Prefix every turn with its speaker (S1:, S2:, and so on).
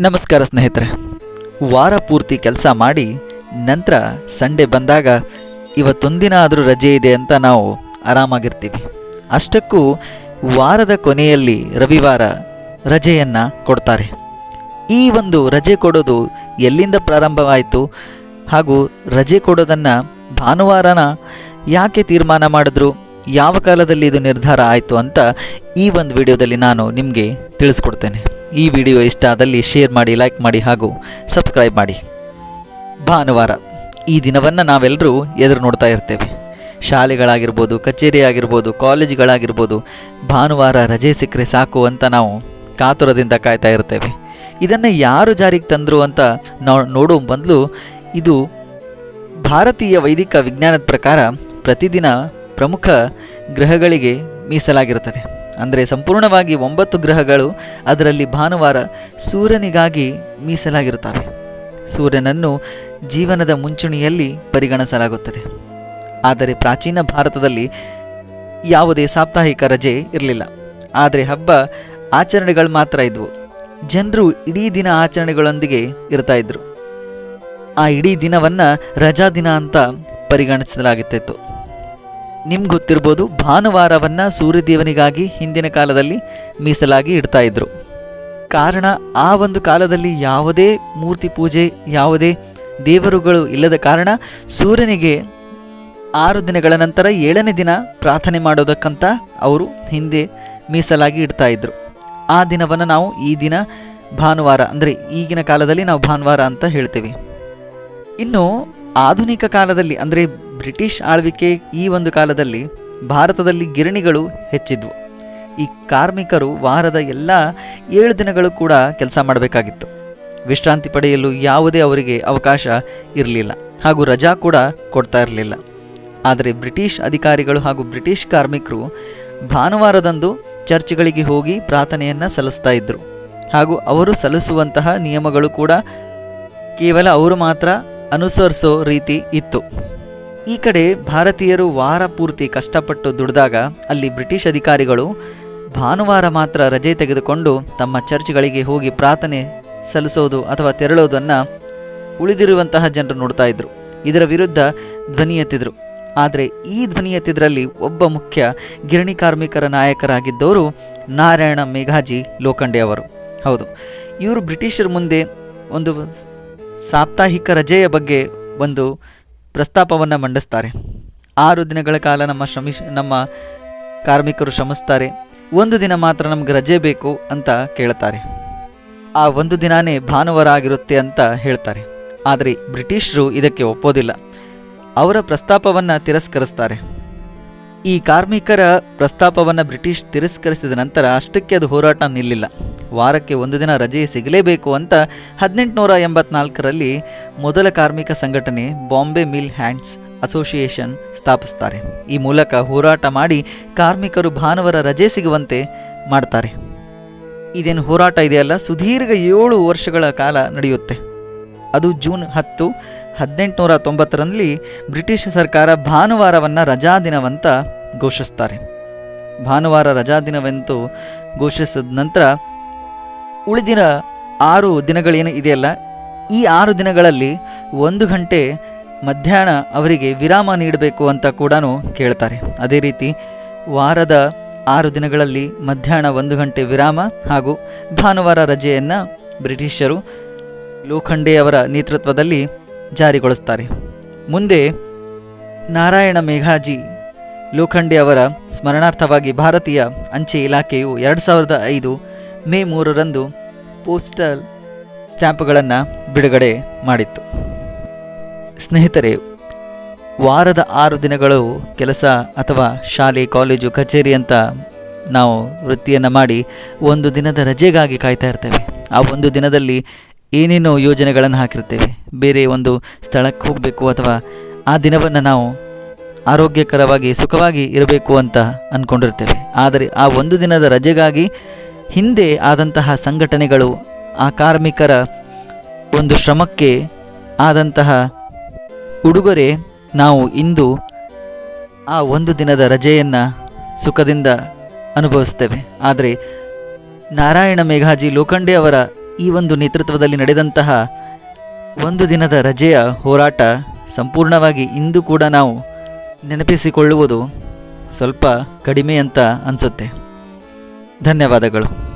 S1: ನಮಸ್ಕಾರ ಸ್ನೇಹಿತರೆ. ವಾರ ಪೂರ್ತಿ ಕೆಲಸ ಮಾಡಿ ನಂತರ ಸಂಡೇ ಬಂದಾಗ ಇವತ್ತೊಂದಿನ ಆದರೂ ರಜೆ ಇದೆ ಅಂತ ನಾವು ಆರಾಮಾಗಿರ್ತೀವಿ. ಅಷ್ಟಕ್ಕೂ ವಾರದ ಕೊನೆಯಲ್ಲಿ ರವಿವಾರ ರಜೆಯನ್ನು ಕೊಡ್ತಾರೆ. ಈ ಒಂದು ರಜೆ ಕೊಡೋದು ಎಲ್ಲಿಂದ ಪ್ರಾರಂಭವಾಯಿತು ಹಾಗೂ ರಜೆ ಕೊಡೋದನ್ನು ಭಾನುವಾರನ ಯಾಕೆ ತೀರ್ಮಾನ ಮಾಡಿದ್ರು, ಯಾವ ಕಾಲದಲ್ಲಿ ಇದು ನಿರ್ಧಾರ ಆಯಿತು ಅಂತ ಈ ಒಂದು ವಿಡಿಯೋದಲ್ಲಿ ನಾನು ನಿಮಗೆ ತಿಳಿಸ್ಕೊಡ್ತೇನೆ. ಈ ವಿಡಿಯೋ ಇಷ್ಟ ಆದಲ್ಲಿ ಶೇರ್ ಮಾಡಿ, ಲೈಕ್ ಮಾಡಿ ಹಾಗೂ ಸಬ್ಸ್ಕ್ರೈಬ್ ಮಾಡಿ. ಭಾನುವಾರ ಈ ದಿನವನ್ನು ನಾವೆಲ್ಲರೂ ಎದುರು ನೋಡ್ತಾ ಇರ್ತೇವೆ. ಶಾಲೆಗಳಾಗಿರ್ಬೋದು, ಕಚೇರಿ ಆಗಿರ್ಬೋದು, ಕಾಲೇಜುಗಳಾಗಿರ್ಬೋದು, ಭಾನುವಾರ ರಜೆ ಸಿಕ್ಕರೆ ಸಾಕು ಅಂತ ನಾವು ಕಾತುರದಿಂದ ಕಾಯ್ತಾ ಇರ್ತೇವೆ. ಇದನ್ನು ಯಾರು ಜಾರಿಗೆ ತಂದರು ಅಂತ ನಾವು ನೋಡೋ ಮೊದಲು, ಇದು ಭಾರತೀಯ ವೈದಿಕ ವಿಜ್ಞಾನದ ಪ್ರಕಾರ ಪ್ರತಿದಿನ ಪ್ರಮುಖ ಗ್ರಹಗಳಿಗೆ ಮೀಸಲಾಗಿರುತ್ತದೆ. ಅಂದರೆ ಸಂಪೂರ್ಣವಾಗಿ 9 ಗ್ರಹಗಳು, ಅದರಲ್ಲಿ ಭಾನುವಾರ ಸೂರ್ಯನಿಗಾಗಿ ಮೀಸಲಾಗಿರುತ್ತವೆ. ಸೂರ್ಯನನ್ನು ಜೀವನದ ಮುಂಚೂಣಿಯಲ್ಲಿ ಪರಿಗಣಿಸಲಾಗುತ್ತದೆ. ಆದರೆ ಪ್ರಾಚೀನ ಭಾರತದಲ್ಲಿ ಯಾವುದೇ ಸಾಪ್ತಾಹಿಕ ರಜೆ ಇರಲಿಲ್ಲ. ಆದರೆ ಹಬ್ಬ ಆಚರಣೆಗಳು ಮಾತ್ರ ಇದ್ವು. ಜನರು ಇಡೀ ದಿನ ಆಚರಣೆಗಳೊಂದಿಗೆ ಇರ್ತಾ ಇದ್ರು. ಆ ಇಡೀ ದಿನವನ್ನು ರಜಾ ದಿನ ಅಂತ ಪರಿಗಣಿಸಲಾಗುತ್ತಿತ್ತು. ನಿಮ್ಗೆ ಗೊತ್ತಿರ್ಬೋದು, ಭಾನುವಾರವನ್ನು ಸೂರ್ಯದೇವನಿಗಾಗಿ ಹಿಂದಿನ ಕಾಲದಲ್ಲಿ ಮೀಸಲಾಗಿ ಇಡ್ತಾ ಇದ್ರು. ಕಾರಣ, ಆ ಒಂದು ಕಾಲದಲ್ಲಿ ಯಾವುದೇ ಮೂರ್ತಿ ಪೂಜೆ, ಯಾವುದೇ ದೇವರುಗಳು ಇಲ್ಲದ ಕಾರಣ ಸೂರ್ಯನಿಗೆ 6 ದಿನಗಳ ನಂತರ 7ನೇ ದಿನ ಪ್ರಾರ್ಥನೆ ಮಾಡೋದಕ್ಕಂತ ಅವರು ಹಿಂದೆ ಮೀಸಲಾಗಿ ಇಡ್ತಾ ಇದ್ರು. ಆ ದಿನವನ್ನು ನಾವು ಈ ದಿನ ಭಾನುವಾರ, ಅಂದರೆ ಈಗಿನ ಕಾಲದಲ್ಲಿ ನಾವು ಭಾನುವಾರ ಅಂತ ಹೇಳ್ತೀವಿ. ಇನ್ನು ಆಧುನಿಕ ಕಾಲದಲ್ಲಿ, ಅಂದರೆ ಬ್ರಿಟಿಷ್ ಆಳ್ವಿಕೆ ಈ ಒಂದು ಕಾಲದಲ್ಲಿ ಭಾರತದಲ್ಲಿ ಗಿರಣಿಗಳು ಹೆಚ್ಚಿದ್ವು. ಈ ಕಾರ್ಮಿಕರು ವಾರದ ಎಲ್ಲ 7 ದಿನಗಳು ಕೂಡ ಕೆಲಸ ಮಾಡಬೇಕಾಗಿತ್ತು. ವಿಶ್ರಾಂತಿ ಪಡೆಯಲು ಯಾವುದೇ ಅವರಿಗೆ ಅವಕಾಶ ಇರಲಿಲ್ಲ ಹಾಗೂ ರಜಾ ಕೂಡ ಕೊಡ್ತಾ ಇರಲಿಲ್ಲ. ಆದರೆ ಬ್ರಿಟಿಷ್ ಅಧಿಕಾರಿಗಳು ಹಾಗೂ ಬ್ರಿಟಿಷ್ ಕಾರ್ಮಿಕರು ಭಾನುವಾರದಂದು ಚರ್ಚ್ಗಳಿಗೆ ಹೋಗಿ ಪ್ರಾರ್ಥನೆಯನ್ನು ಸಲ್ಲಿಸ್ತಾ ಇದ್ದರು. ಹಾಗೂ ಅವರು ಸಲ್ಲಿಸುವಂತಹ ನಿಯಮಗಳು ಕೂಡ ಕೇವಲ ಅವರು ಮಾತ್ರ ಅನುಸರಿಸೋ ರೀತಿ ಇತ್ತು. ಈ ಕಡೆ ಭಾರತೀಯರು ವಾರ ಪೂರ್ತಿ ಕಷ್ಟಪಟ್ಟು ದುಡಿದಾಗ, ಅಲ್ಲಿ ಬ್ರಿಟಿಷ್ ಅಧಿಕಾರಿಗಳು ಭಾನುವಾರ ಮಾತ್ರ ರಜೆ ತೆಗೆದುಕೊಂಡು ತಮ್ಮ ಚರ್ಚ್ಗಳಿಗೆ ಹೋಗಿ ಪ್ರಾರ್ಥನೆ ಸಲ್ಲಿಸೋದು ಅಥವಾ ತೆರಳೋದನ್ನು ಉಳಿದಿರುವಂತಹ ಜನರು ನೋಡ್ತಾ ಇದ್ರು. ಇದರ ವಿರುದ್ಧ ಧ್ವನಿ ಎತ್ತಿದ್ರು. ಆದರೆ ಈ ಧ್ವನಿ ಎತ್ತಿದ್ರಲ್ಲಿ ಒಬ್ಬ ಮುಖ್ಯ ಗಿರಣಿ ಕಾರ್ಮಿಕರ ನಾಯಕರಾಗಿದ್ದವರು ನಾರಾಯಣ ಮೇಘಾಜಿ ಲೋಖಂಡೆ ಅವರು. ಹೌದು, ಇವರು ಬ್ರಿಟಿಷರ ಮುಂದೆ ಒಂದು ಸಾಪ್ತಾಹಿಕ ರಜೆಯ ಬಗ್ಗೆ ಒಂದು ಪ್ರಸ್ತಾಪವನ್ನು ಮಂಡಿಸ್ತಾರೆ. 6 ದಿನಗಳ ಕಾಲ ನಮ್ಮ ಕಾರ್ಮಿಕರು ಶ್ರಮಿಸ್ತಾರೆ, 1 ದಿನ ಮಾತ್ರ ನಮ್ಗೆ ರಜೆ ಬೇಕು ಅಂತ ಕೇಳ್ತಾರೆ. ಆ 1 ದಿನಾನೇ ಭಾನುವಾರ ಆಗಿರುತ್ತೆ ಅಂತ ಹೇಳ್ತಾರೆ. ಆದರೆ ಬ್ರಿಟಿಷರು ಇದಕ್ಕೆ ಒಪ್ಪೋದಿಲ್ಲ. ಅವರ ಪ್ರಸ್ತಾಪವನ್ನು ತಿರಸ್ಕರಿಸ್ತಾರೆ. ಈ ಕಾರ್ಮಿಕರ ಪ್ರಸ್ತಾಪವನ್ನು ಬ್ರಿಟಿಷ್ ತಿರಸ್ಕರಿಸಿದ ನಂತರ ಅಷ್ಟಕ್ಕೆ ಅದು ಹೋರಾಟ ನಿಲ್ಲಿಲ್ಲ. ವಾರಕ್ಕೆ 1 ದಿನ ರಜೆ ಸಿಗಲೇಬೇಕು ಅಂತ 1884ರಲ್ಲಿ ಮೊದಲ ಕಾರ್ಮಿಕ ಸಂಘಟನೆ ಬಾಂಬೆ ಮಿಲ್ ಹ್ಯಾಂಡ್ಸ್ ಅಸೋಸಿಯೇಷನ್ ಸ್ಥಾಪಿಸ್ತಾರೆ. ಈ ಮೂಲಕ ಹೋರಾಟ ಮಾಡಿ ಕಾರ್ಮಿಕರು ಭಾನುವಾರ ರಜೆ ಸಿಗುವಂತೆ ಮಾಡ್ತಾರೆ. ಇದೇನು ಹೋರಾಟ ಇದೆಯಲ್ಲ, ಸುದೀರ್ಘ 7 ವರ್ಷಗಳ ಕಾಲ ನಡೆಯುತ್ತೆ. ಅದು ಜೂನ್ 10, 1890ರಲ್ಲಿ ಬ್ರಿಟಿಷ್ ಸರ್ಕಾರ ಭಾನುವಾರವನ್ನು ರಜಾ ದಿನವಂತ ಘೋಷಿಸ್ತಾರೆ. ಭಾನುವಾರ ರಜಾ ದಿನವೆಂದು ಘೋಷಿಸಿದ ನಂತರ ಉಳಿದಿನ 6 ದಿನಗಳೇನು ಇದೆಯಲ್ಲ, ಈ 6 ದಿನಗಳಲ್ಲಿ 1 ಗಂಟೆ ಮಧ್ಯಾಹ್ನ ಅವರಿಗೆ ವಿರಾಮ ನೀಡಬೇಕು ಅಂತ ಕೂಡ ಕೇಳ್ತಾರೆ. ಅದೇ ರೀತಿ ವಾರದ 6 ದಿನಗಳಲ್ಲಿ ಮಧ್ಯಾಹ್ನ 1 ಗಂಟೆ ವಿರಾಮ ಹಾಗೂ ಭಾನುವಾರ ರಜೆಯನ್ನು ಬ್ರಿಟಿಷರು ಲೋಖಂಡೆಯವರ ನೇತೃತ್ವದಲ್ಲಿ ಜಾರಿಗೊಳಿಸ್ತಾರೆ. ಮುಂದೆ ನಾರಾಯಣ ಮೇಘಾಜಿ ಲೋಖಂಡೆ ಅವರ ಸ್ಮರಣಾರ್ಥವಾಗಿ ಭಾರತೀಯ ಅಂಚೆ ಇಲಾಖೆಯು 2005 ಮೇ 3ರಂದು ಪೋಸ್ಟಲ್ ಸ್ಟ್ಯಾಂಪ್ಗಳನ್ನು ಬಿಡುಗಡೆ ಮಾಡಿತ್ತು. ಸ್ನೇಹಿತರೆ, ವಾರದ 6 ದಿನಗಳು ಕೆಲಸ ಅಥವಾ ಶಾಲೆ, ಕಾಲೇಜು, ಕಚೇರಿ ಅಂತ ನಾವು ವೃತ್ತಿಯನ್ನು ಮಾಡಿ 1 ದಿನದ ರಜೆಗಾಗಿ ಕಾಯ್ತಾ ಇರ್ತೇವೆ. ಆ 1 ದಿನದಲ್ಲಿ ಏನೇನೋ ಯೋಜನೆಗಳನ್ನು ಹಾಕಿರ್ತೇವೆ. ಬೇರೆ ಒಂದು ಸ್ಥಳಕ್ಕೆ ಹೋಗಬೇಕು ಅಥವಾ ಆ ದಿನವನ್ನು ನಾವು ಆರೋಗ್ಯಕರವಾಗಿ ಸುಖವಾಗಿ ಇರಬೇಕು ಅಂತ ಅಂದ್ಕೊಂಡಿರ್ತೇವೆ. ಆದರೆ ಆ 1 ದಿನದ ರಜೆಗಾಗಿ ಹಿಂದೆ ಆದಂತಹ ಸಂಘಟನೆಗಳು, ಆ ಕಾರ್ಮಿಕರ ಒಂದು ಶ್ರಮಕ್ಕೆ ಆದಂತಹ ಉಡುಗೊರೆ ನಾವು ಇಂದು ಆ 1 ದಿನದ ರಜೆಯನ್ನು ಸುಖದಿಂದ ಅನುಭವಿಸ್ತೇವೆ. ಆದರೆ ನಾರಾಯಣ ಮೇಘಾಜಿ ಲೋಖಂಡೆ ಅವರ ಈ ಒಂದು ನೇತೃತ್ವದಲ್ಲಿ ನಡೆದಂತಹ ಒಂದು ದಿನದ ರಜೆಯ ಹೋರಾಟ ಸಂಪೂರ್ಣವಾಗಿ ಇಂದು ಕೂಡ ನಾವು ನೆನಪಿಸಿಕೊಳ್ಳುವುದು ಸ್ವಲ್ಪ ಕಡಿಮೆ ಅಂತ ಅನಿಸುತ್ತೆ. ಧನ್ಯವಾದಗಳು.